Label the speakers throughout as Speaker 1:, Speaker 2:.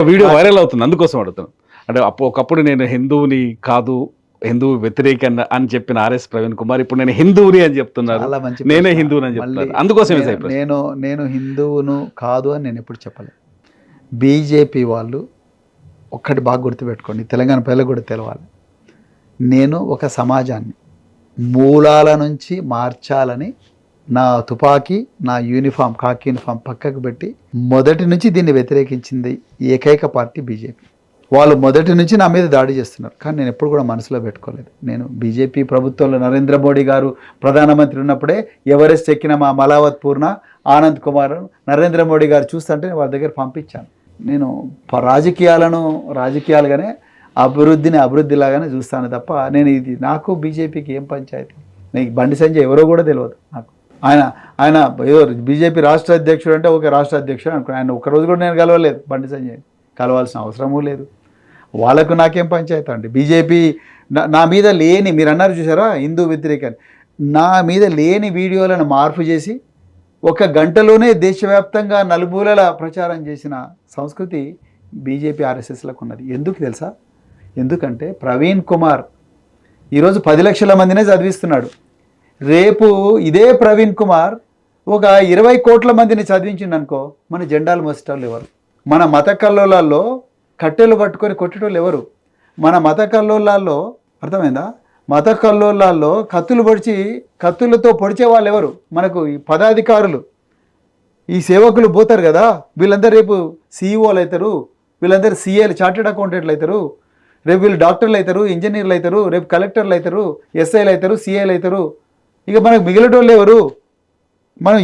Speaker 1: Video viral అవుతుంది, అందుకోసం అడుగుతాను. అంటే ఒకప్పుడు నేను హిందువుని కాదు, హిందువు వ్యతిరేక అని చెప్పిన ఆర్ఎస్ ప్రవీణ్ కుమార్ ఇప్పుడు నేను హిందువుని అని చెప్తున్నారు,
Speaker 2: చాలా మంచి
Speaker 1: నేనే
Speaker 2: ప్రశ్న.
Speaker 1: హిందువుని అని
Speaker 2: మళ్ళీ
Speaker 1: చెప్తారు. అందుకోసమే సార్ ఈ ప్రశ్న.
Speaker 2: నేను హిందువును కాదు అని నేను ఎప్పుడు చెప్పలేదు. బీజేపీ వాళ్ళు ఒక్కటి బాగా గుర్తుపెట్టుకోండి, తెలంగాణ ప్రజలకు కూడా తెలవాలి. నేను ఒక సమాజాన్ని మూలాల నుంచి మార్చాలని నా తుపాకీ, నా యూనిఫామ్, కాకి యూనిఫామ్ పక్కకు పెట్టి మొదటి నుంచి దీన్ని వ్యతిరేకించింది ఏకైక పార్టీ బీజేపీ. వాళ్ళు మొదటి నుంచి నా మీద దాడి చేస్తున్నారు, కానీ నేను ఎప్పుడు కూడా మనసులో పెట్టుకోలేదు. నేను బీజేపీ ప్రభుత్వంలో నరేంద్ర మోడీ గారు ప్రధానమంత్రి ఉన్నప్పుడే ఎవరెస్ట్ ఎక్కిన మా మలావత్ పూర్ణ, ఆనంద్ కుమార్, నరేంద్ర మోడీ గారు చూస్తుంటే వాళ్ళ దగ్గర పంపించాను. నేను రాజకీయాలుగానే అభివృద్ధిని అభివృద్ధిలాగానే చూస్తాను తప్ప నేను ఇది నాకు బీజేపీకి ఏం పంచాయతీ. నీకు బండి సంజయ్ ఎవరో కూడా తెలియదు నాకు. ఆయన ఏదో బీజేపీ రాష్ట్ర అధ్యక్షుడు అంటే ఓకే, రాష్ట్ర అధ్యక్షుడు అనుకో. ఆయన ఒక్కరోజు కూడా నేను కలవలేదు బండి సంజయ్, కలవాల్సిన అవసరమూ లేదు. వాళ్ళకు నాకేం పంచాయతీ అండి. బీజేపీ నా మీద లేని, మీరు అన్నారు చూసారా హిందూ వ్యతిరేకాన్ని, నా మీద లేని వీడియోలను మార్పు చేసి ఒక గంటలోనే దేశవ్యాప్తంగా నలుమూలల ప్రచారం చేసిన సంస్కృతి బీజేపీ ఆర్ఎస్ఎస్లకు ఉన్నది. ఎందుకు తెలుసా? ఎందుకంటే ప్రవీణ్ కుమార్ ఈరోజు 10 లక్షల మందినే చదివిస్తున్నాడు. రేపు ఇదే ప్రవీణ్ కుమార్ ఒక 20 కోట్ల మందిని చదివించిండు అనుకో, మన జెండాలు మోసేటోళ్ళు ఎవరు? మన మత కల్లోలాల్లో కట్టెలు పట్టుకొని కొట్టేటోళ్ళు ఎవరు? మన మత కల్లోలాల్లో, అర్థమైందా, మత కల్లోలాల్లో కత్తులతో పొడిచే వాళ్ళు ఎవరు? మనకు ఈ పదాధికారులు, ఈ సేవకులు పోతారు కదా, వీళ్ళందరూ రేపు సీఈఓలు అవుతారు, వీళ్ళందరూ సీఏలు, చార్టెడ్ అకౌంటెంట్లు అవుతారు, రేపు వీళ్ళు డాక్టర్లు అవుతారు, ఇంజనీర్లు అవుతారు, రేపు కలెక్టర్లు అవుతారు, ఎస్ఐలు అవుతారు, సీఏలు అవుతారు. ఇక మనకు మిగిలినోళ్ళు ఎవరు? మనం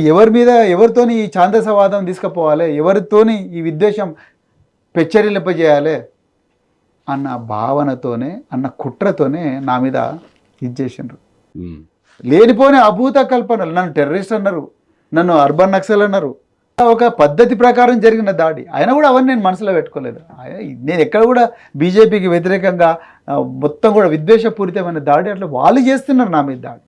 Speaker 2: ఎవరితోని ఈ ఛాందసవాదం తీసుకుపోవాలి, ఎవరితోని ఈ విద్వేషం పెచ్చరిల్లింపజేయాలి అన్న భావనతోనే, అన్న కుట్రతోనే నా మీద ఇది చేసిండ్రు. లేనిపోని అభూత కల్పనలు. నన్ను టెర్రరిస్ట్ అన్నారు, నన్ను అర్బన్ నక్సల్ అన్నారు. ఒక పద్ధతి ప్రకారం జరిగిన దాడి. అయినా కూడా అవన్నీ నేను మనసులో పెట్టుకోలేదు. నేను ఎక్కడ కూడా బీజేపీకి వ్యతిరేకంగా మొత్తం కూడా విద్వేషపూరితమైన దాడి అట్లా వాళ్ళు చేస్తున్నారు నా మీద దాడి.